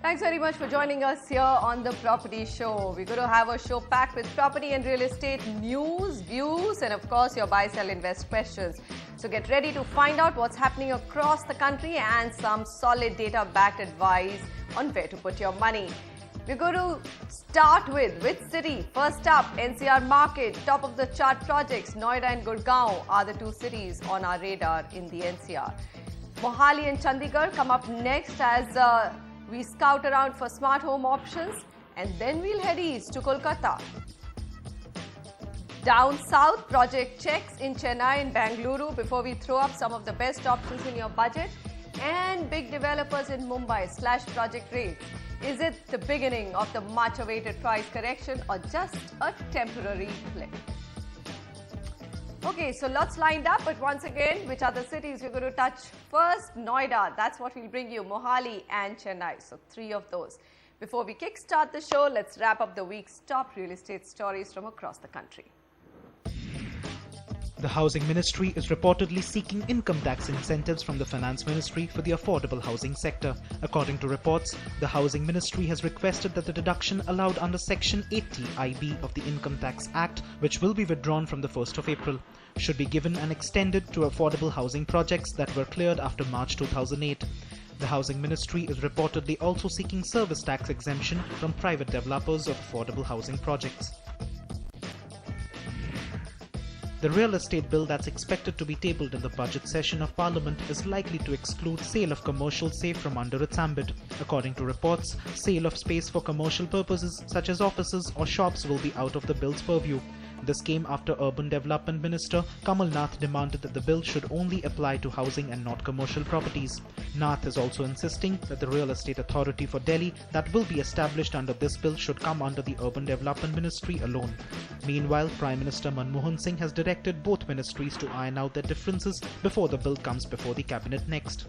Thanks very much for joining us here on the Property Show. We're going to have a show packed with property and real estate news, views, and of course your buy, sell, invest questions. So get ready to find out what's happening across the country and some solid data-backed advice on where to put your money. We're going to start with which city? First up, NCR market, top of the chart projects. Noida and Gurgaon are the two cities on our radar in the NCR. Mohali and Chandigarh come up next as we scout around for smart home options, and then we'll head east to Kolkata. Down south, project checks in Chennai and Bengaluru before we throw up some of the best options in your budget, and big developers in Mumbai / project rates. Is it the beginning of the much awaited price correction or just a temporary blip? Okay, so lots lined up, but once again, which are the cities we're going to touch first? Noida, that's what we'll bring you, Mohali and Chennai. So 3 of those. Before we kickstart the show, let's wrap up the week's top real estate stories from across the country. The Housing Ministry is reportedly seeking income tax incentives from the Finance Ministry for the affordable housing sector. According to reports, the Housing Ministry has requested that the deduction allowed under Section 80IB of the Income Tax Act, which will be withdrawn from the 1st of April, should be given and extended to affordable housing projects that were cleared after March 2008. The Housing Ministry is reportedly also seeking service tax exemption from private developers of affordable housing projects. The real estate bill that's expected to be tabled in the budget session of Parliament is likely to exclude sale of commercial safe from under its ambit. According to reports, sale of space for commercial purposes such as offices or shops will be out of the bill's purview. This came after Urban Development Minister Kamal Nath demanded that the bill should only apply to housing and not commercial properties. Nath is also insisting that the Real Estate Authority for Delhi that will be established under this bill should come under the Urban Development Ministry alone. Meanwhile, Prime Minister Manmohan Singh has directed both ministries to iron out their differences before the bill comes before the cabinet next.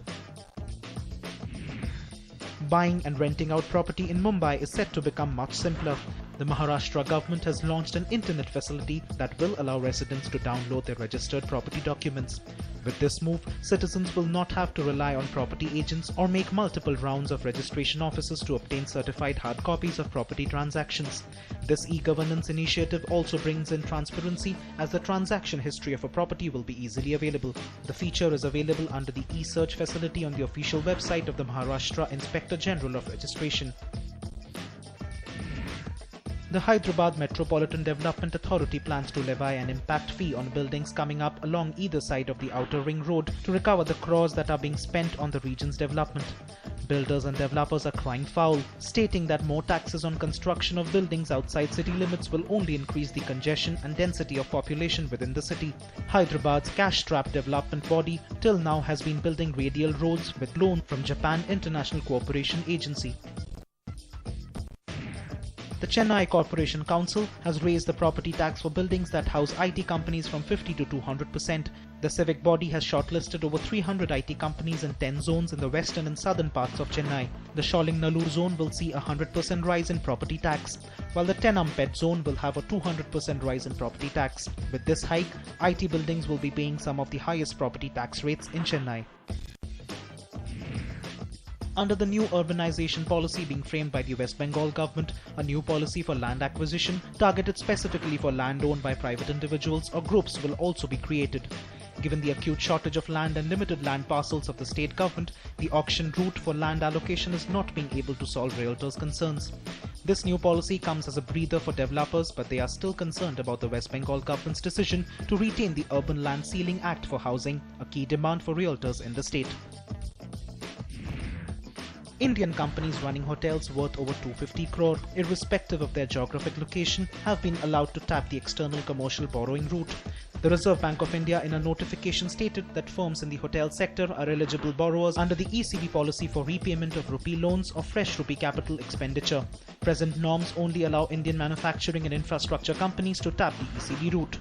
Buying and renting out property in Mumbai is set to become much simpler. The Maharashtra government has launched an internet facility that will allow residents to download their registered property documents. With this move, citizens will not have to rely on property agents or make multiple rounds of registration offices to obtain certified hard copies of property transactions. This e-governance initiative also brings in transparency, as the transaction history of a property will be easily available. The feature is available under the e-search facility on the official website of the Maharashtra Inspector General of Registration. The Hyderabad Metropolitan Development Authority plans to levy an impact fee on buildings coming up along either side of the outer ring road to recover the crores that are being spent on the region's development. Builders and developers are crying foul, stating that more taxes on construction of buildings outside city limits will only increase the congestion and density of population within the city. Hyderabad's cash-strapped development body till now has been building radial roads with loan from Japan International Cooperation Agency. The Chennai Corporation Council has raised the property tax for buildings that house IT companies from 50 to 200%. The civic body has shortlisted over 300 IT companies in 10 zones in the western and southern parts of Chennai. The Sholing-Nallur zone will see a 100% rise in property tax, while the Tenampet zone will have a 200% rise in property tax. With this hike, IT buildings will be paying some of the highest property tax rates in Chennai. Under the new urbanization policy being framed by the West Bengal government, a new policy for land acquisition targeted specifically for land owned by private individuals or groups will also be created. Given the acute shortage of land and limited land parcels of the state government, the auction route for land allocation is not being able to solve realtors' concerns. This new policy comes as a breather for developers, but they are still concerned about the West Bengal government's decision to retain the Urban Land Ceiling Act for housing, a key demand for realtors in the state. Indian companies running hotels worth over 250 crore, irrespective of their geographic location, have been allowed to tap the external commercial borrowing route. The Reserve Bank of India in a notification stated that firms in the hotel sector are eligible borrowers under the ECB policy for repayment of rupee loans or fresh rupee capital expenditure. Present norms only allow Indian manufacturing and infrastructure companies to tap the ECB route.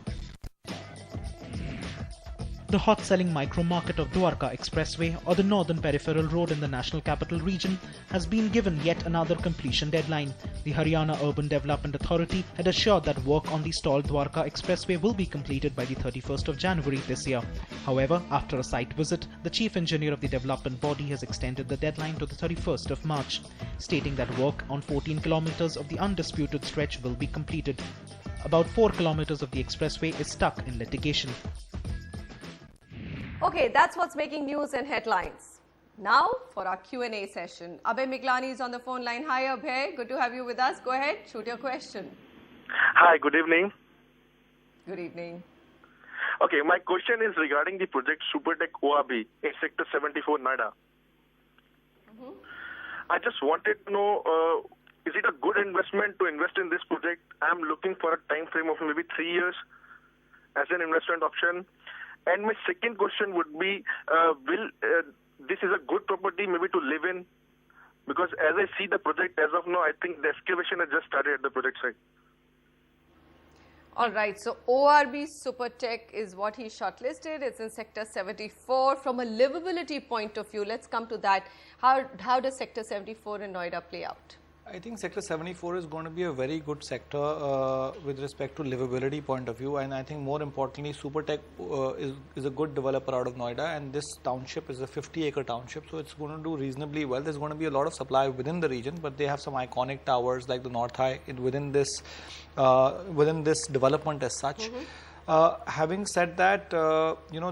The hot-selling micro-market of Dwarka Expressway, or the northern peripheral road in the National Capital Region, has been given yet another completion deadline. The Haryana Urban Development Authority had assured that work on the stalled Dwarka Expressway will be completed by the 31st of January this year. However, after a site visit, the chief engineer of the development body has extended the deadline to the 31st of March, stating that work on 14 kilometers of the undisputed stretch will be completed. About 4 kilometers of the expressway is stuck in litigation. Okay, that's what's making news and headlines. Now for our Q&A session. Abhay Miklani is on the phone line. Hi Abhay, good to have you with us. Go ahead, shoot your question. Hi, good evening. Good evening. Okay, my question is regarding the project Supertech ORB in Sector 74, Noida. I just wanted to know, is it a good investment to invest in this project? I'm looking for a time frame of maybe 3 years as an investment option. And my second question would be, this is a good property maybe to live in? Because as I see the project as of now, I think the excavation has just started at the project site. All right, so ORB Supertech is what he shortlisted. It's in Sector 74. From a livability point of view, let's come to that. How does Sector 74 in Noida play out? I think Sector 74 is going to be a very good sector with respect to livability point of view, and I think more importantly Supertech is a good developer out of Noida, and this township is a 50-acre township, so it's going to do reasonably well. There's going to be a lot of supply within the region, but they have some iconic towers like the North High within this development as such. Having said that,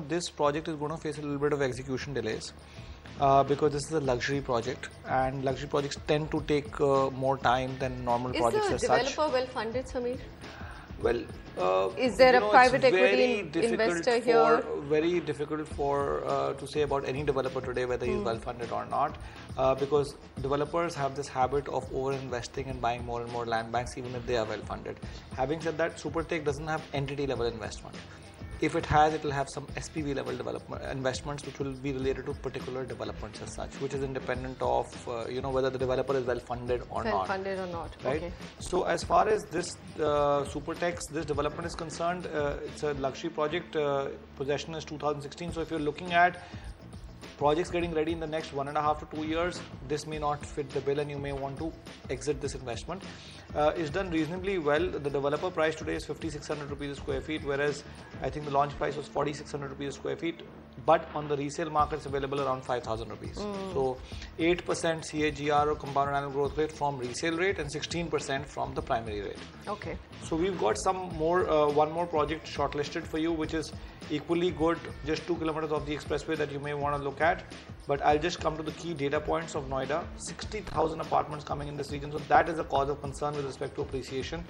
this project is going to face a little bit of execution delays. Because this is a luxury project, and luxury projects tend to take more time than normal projects as such. Is the developer well funded, Samir? Well, is there a private equity investor here? Very difficult to say about any developer today whether he's well funded or not, because developers have this habit of over investing and buying more and more land banks even if they are well funded. Having said that, Supertech doesn't have entity level investment. If it has, it will have some SPV level development investments which will be related to particular developments as such, which is independent of whether the developer is well funded or not. Well funded or not, right? Okay. So as far as this Supertech's this development is concerned, it's a luxury project. Possession is 2016. So if you're looking at projects getting ready in the next 1.5 to 2 years, this may not fit the bill and you may want to exit this investment. It's done reasonably well. The developer price today is 5,600 rupees a square feet, whereas I think the launch price was 4,600 rupees a square feet. But on the resale market, it's available around 5,000 rupees. So 8% CAGR or compounded annual growth rate from resale rate and 16% from the primary rate. Okay. So we've got one more project shortlisted for you, which is equally good, just 2 kilometers of the expressway that you may want to look at. But I'll just come to the key data points of Noida. 60,000 apartments coming in this region, so that is a cause of concern with respect to appreciation.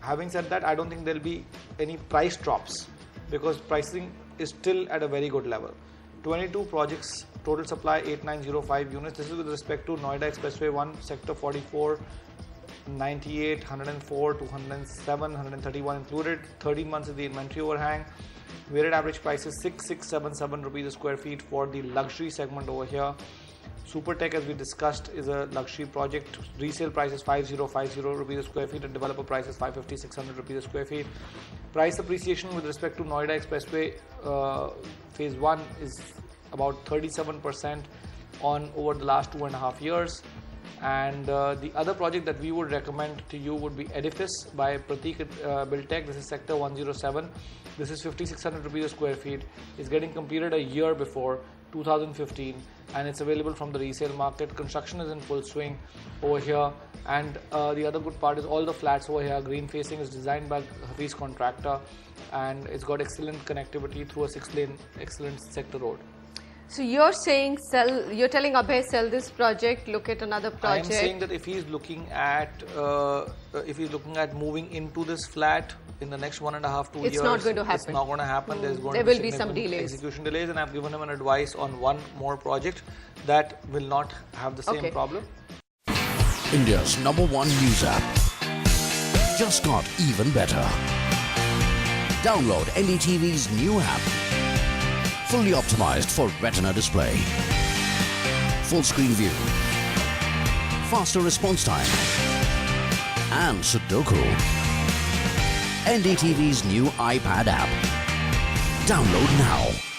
Having said that, I don't think there'll be any price drops because pricing is still at a very good level. 22 projects, total supply 8905 units. This is with respect to Noida Expressway 1, Sector 44, 98, 104, 207, 131 included. 13 months is the inventory overhang. Weighted average price is 6,677 rupees a square feet for the luxury segment over here. Supertech, as we discussed, is a luxury project. Resale price is 5,050 rupees a square feet and developer price is 550, 600 rupees a square feet. Price appreciation with respect to Noida Expressway phase 1 is about 37% over the last 2.5 years. And the other project that we would recommend to you would be Edifice by Pratik Buildtech. This is Sector 107. This is 5,600 rupees a square feet. It's getting completed a year before 2015, and it's available from the resale market. Construction is in full swing over here, and the other good part is all the flats over here, green facing, is designed by Hafiz Contractor, and it's got excellent connectivity through a 6-lane excellent sector road. So you're saying you're telling Abhay sell this project, look at another project. I am saying that if he's looking at moving into this flat in the next 1.5 to 2 years, it's not going to happen. It's not going to happen. There will be some delays. Execution delays, and I've given him an advice on one more project that will not have the same problem. India's #1 news app just got even better. Download NDTV's new app. Fully optimized for retina display, full screen view, faster response time, and Sudoku. NDTV's new iPad app. Download now.